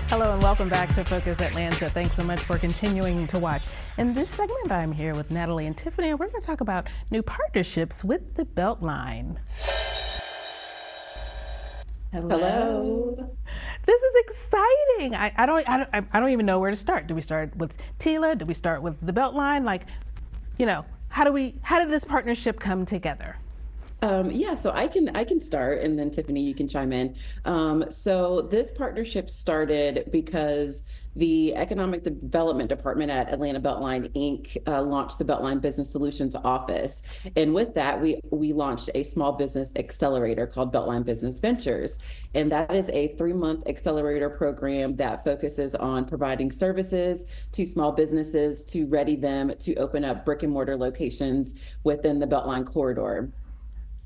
Hello and welcome back to Focus Atlanta. Thanks so much for continuing to watch. In this segment, I'm here with Natalie and Tiffany, and we're going to talk about new partnerships with the Beltline. Hello. This is exciting. I don't even know where to start. Do we start with TILA? Do we start with the Beltline? How did this partnership come together? So I can start, and then Tiffany, you can chime in. So this partnership started because the Economic Development Department at Atlanta Beltline Inc. Launched the Beltline Business Solutions Office, and with that, we launched a small business accelerator called Beltline Business Ventures, and that is a 3-month accelerator program that focuses on providing services to small businesses to ready them to open up brick and mortar locations within the Beltline corridor.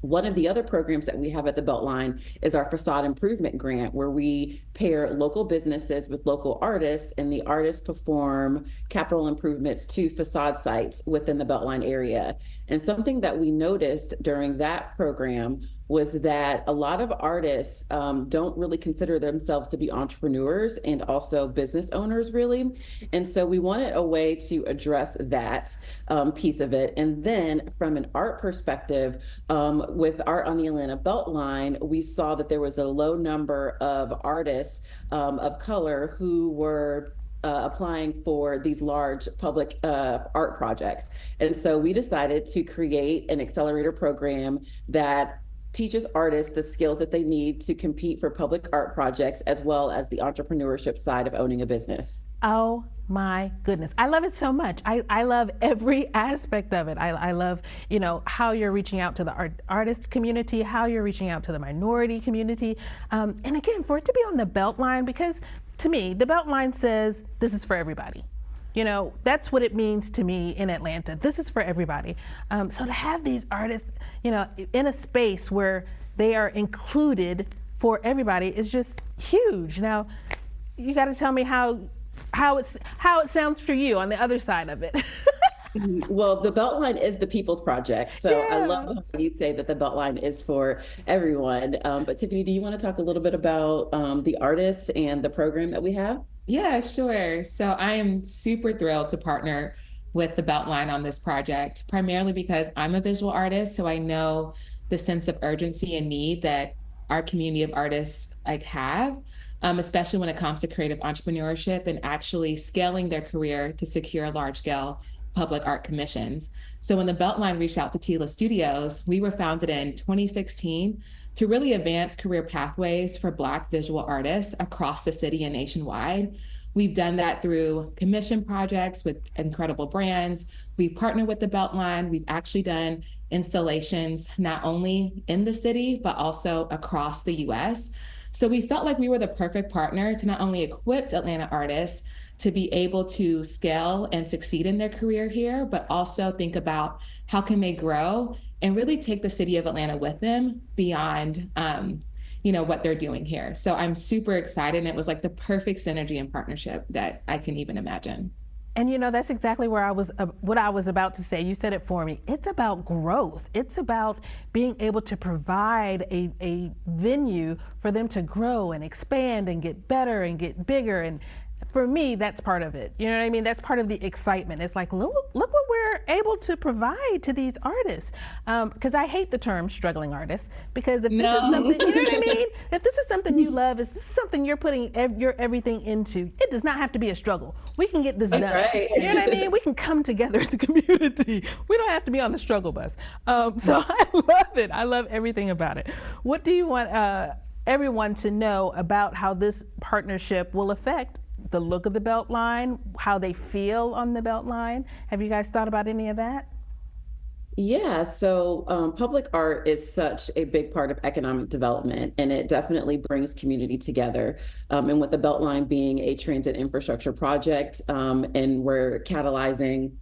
One of the other programs that we have at the Beltline is our facade improvement grant, where we pair local businesses with local artists, and the artists perform capital improvements to facade sites within the Beltline area. And something that we noticed during that program was that a lot of artists don't really consider themselves to be entrepreneurs and also business owners, really. And so we wanted a way to address that piece of it. And then from an art perspective, with Art on the Atlanta Beltline, we saw that there was a low number of artists of color who were applying for these large public art projects. And so we decided to create an accelerator program that teaches artists the skills that they need to compete for public art projects, as well as the entrepreneurship side of owning a business. Oh my goodness. I love it so much. I love every aspect of it. I love, how you're reaching out to the artist community, how you're reaching out to the minority community. And again, for it to be on the Beltline, because to me, the Beltline says this is for everybody. That's what it means to me in Atlanta. This is for everybody. So to have these artists, in a space where they are included for everybody is just huge. Now, you got to tell me how it sounds for you on the other side of it. Well, the Beltline is the people's project. So yeah. I love how you say that the Beltline is for everyone. But Tiffany, do you want to talk a little bit about the artists and the program that we have? Yeah, sure. So I am super thrilled to partner with the Beltline on this project, primarily because I'm a visual artist. So I know the sense of urgency and need that our community of artists have, especially when it comes to creative entrepreneurship and actually scaling their career to secure large scale public art commissions. So when the Beltline reached out to TILA Studios, we were founded in 2016 to really advance career pathways for Black visual artists across the city and nationwide. We've done that through commission projects with incredible brands. We partner with the Beltline. We've actually done installations not only in the city, but also across the US. So we felt like we were the perfect partner to not only equip Atlanta artists to be able to scale and succeed in their career here, but also think about how can they grow and really take the city of Atlanta with them beyond, what they're doing here. So I'm super excited, and it was like the perfect synergy and partnership that I can even imagine. And that's exactly where what I was about to say. You said it for me. It's about growth. It's about being able to provide a venue for them to grow and expand and get better and get bigger. And for me, that's part of it. You know what I mean? That's part of the excitement. It's like, look what we're able to provide to these artists. Because I hate the term struggling artist, because if this is something, you know what I mean? If this is something you love, if this is something you're putting your everything into, it does not have to be a struggle. We can get this done. Right. You know what I mean? We can come together as a community. We don't have to be on the struggle bus. So I love it. I love everything about it. What do you want everyone to know about how this partnership will affect the look of the Beltline, how they feel on the Beltline? Have you guys thought about any of that? Yeah, so public art is such a big part of economic development, and it definitely brings community together. And with the Beltline being a transit infrastructure project, and we're catalyzing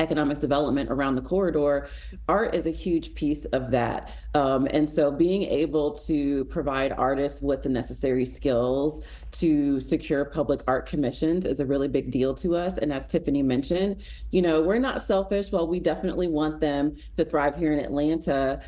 economic development around the corridor, art is a huge piece of that. And so being able to provide artists with the necessary skills to secure public art commissions is a really big deal to us. And as Tiffany mentioned, we're not selfish. While we definitely want them to thrive here in Atlanta,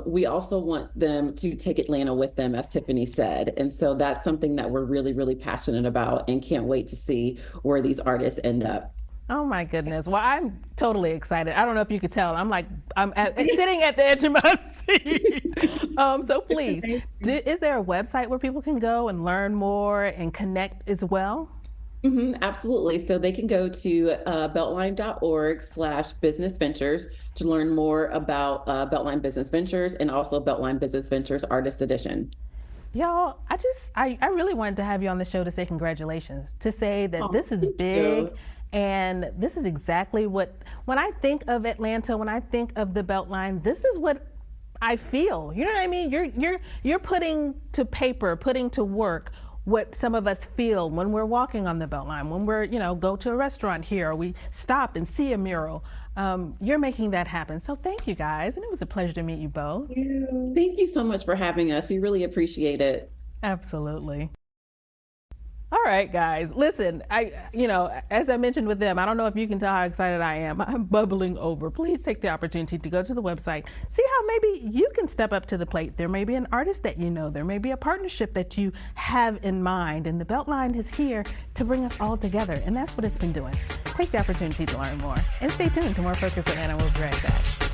we also want them to take Atlanta with them, as Tiffany said. And so that's something that we're really, really passionate about and can't wait to see where these artists end up. Oh my goodness. Well, I'm totally excited. I don't know if you could tell. I'm sitting at the edge of my seat. So please, is there a website where people can go and learn more and connect as well? Absolutely. So they can go to beltline.org/business ventures to learn more about Beltline Business Ventures and also Beltline Business Ventures Artist Edition. Y'all, I really wanted to have you on the show to say congratulations, to say that this is big. You. And this is exactly what, when I think of Atlanta, when I think of the Beltline, this is what I feel. You know what I mean? You're putting to paper, putting to work what some of us feel when we're walking on the Beltline, when we're, go to a restaurant here, or we stop and see a mural. You're making that happen. So thank you guys. And it was a pleasure to meet you both. Thank you so much for having us. We really appreciate it. Absolutely. All right, guys, listen, as I mentioned with them, I don't know if you can tell how excited I am. I'm bubbling over. Please take the opportunity to go to the website, see how maybe you can step up to the plate. There may be an artist that you know, there may be a partnership that you have in mind, and the Beltline is here to bring us all together, and that's what it's been doing. Take the opportunity to learn more, and stay tuned to more Focus Atlanta. We'll be right back.